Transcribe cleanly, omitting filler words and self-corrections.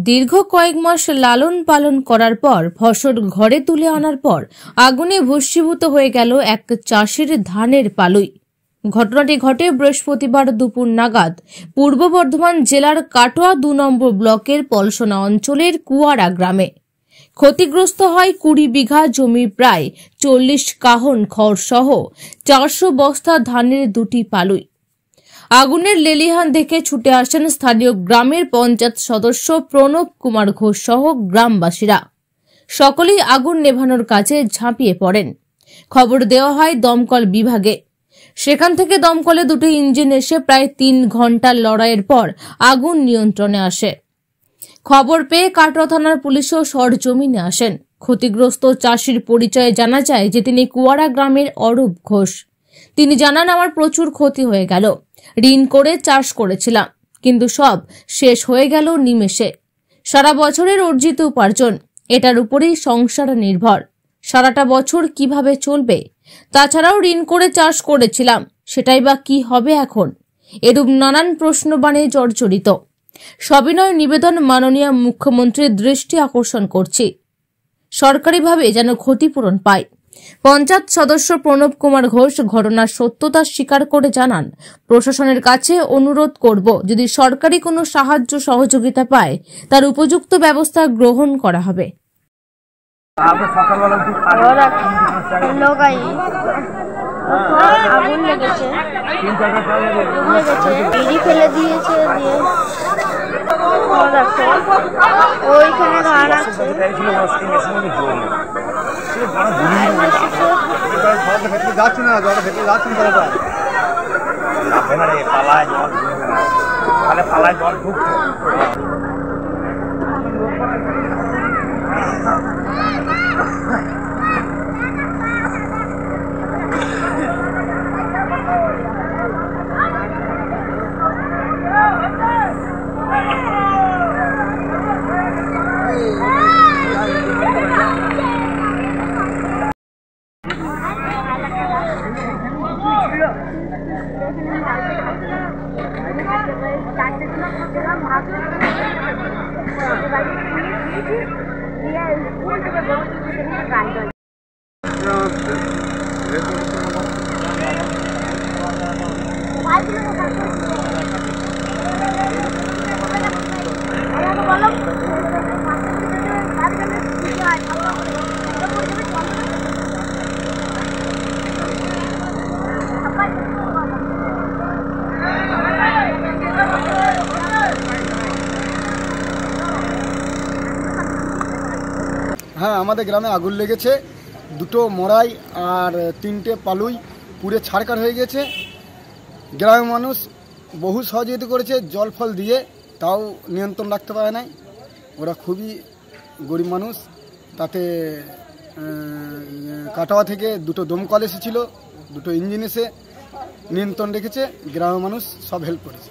দীর্ঘ কয়েক মাস লালন পালন করার পর ফসল ঘরে তুলে আনার পর আগুনে ভস্মীভূত হয়ে গেল এক চাষির ধানের পালুই। ঘটনাটি ঘটে বৃহস্পতিবার দুপুর নাগাদ পূর্ব বর্ধমান জেলার কাটোয়া ২ নম্বর ব্লকের পলসনা অঞ্চলের কুয়ারা গ্রামে। ক্ষতিগ্রস্ত হয় ২০ বিঘা জমির প্রায় ৪০ কাহন খড় সহ ৪০০ বস্তা ধানের ২টি পালুই। আগুনের লেলিহান দেখে ছুটে আসেন স্থানীয় গ্রামের পঞ্চায়েত সদস্য প্রণব কুমার ঘোষ সহ গ্রামবাসীরা। সকলেই আগুন নেভানোর কাজে ঝাঁপিয়ে পড়েন। খবর দেওয়া হয় দমকল বিভাগে। সেখান থেকে দমকলে ২টি ইঞ্জিন এসে প্রায় ৩ ঘন্টার লড়াইয়ের পর আগুন নিয়ন্ত্রণে আসে। খবর পেয়ে কাটোয়া থানার পুলিশও সরজমিনে আসেন। ক্ষতিগ্রস্ত চাষির পরিচয়ে জানা যায় যে তিনি কুয়ারা গ্রামের অরূপ ঘোষ। তিনি জানান, আমার প্রচুর ক্ষতি হয়ে গেল। ঋণ করে চাষ করেছিলাম, কিন্তু সব শেষ হয়ে গেল নিমেষে। সারা বছরের অর্জিত উপার্জন, এটার উপরেই সংসার নির্ভর। সারাটা বছর কিভাবে চলবে? তাছাড়াও ঋণ করে চাষ করেছিলাম, সেটাই বা কি হবে এখন? এরূপ নানান প্রশ্নবাণে জর্জরিত। সবিনয় নিবেদন মাননীয় মুখ্যমন্ত্রীর দৃষ্টি আকর্ষণ করছি, সরকারিভাবে যেন ক্ষতিপূরণ পায়। পঞ্চায়েত সদস্য প্রণব কুমার ঘোষ ঘটনার সত্যতা স্বীকার করে জানান, প্রশাসনের কাছে অনুরোধ করব, যদি সরকারি কোনো সাহায্য সহযোগিতা পায় তার উপযুক্ত ব্যবস্থা গ্রহণ করা হবে। আগুন লেগেছে, বিড়ি ফেলে দিয়েছে, দিয়ে ওইখানে ধান আছে। যাচ্ছে না, জল ভেতরে যাচ্ছে না, পালায় জল, পালায় জল ঢুকছে। হ্যাঁ, আমাদের গ্রামে আগুন লেগেছে। 2টো মরাই আর 3টে পালুই পুড়ে ছাড়কার হয়ে গেছে। গ্রামের মানুষ বহু সহযোগিতা করেছে জল ফল দিয়ে, তাও নিয়ন্ত্রণ রাখতে পারে নাই। ওরা খুবই গরিব মানুষ। তাতে কাটোয়া থেকে 2টো দমকল এসেছিল, 2টো ইঞ্জিন এসে নিয়ন্ত্রণ রেখেছে। গ্রামের মানুষ সব হেল্প করেছে।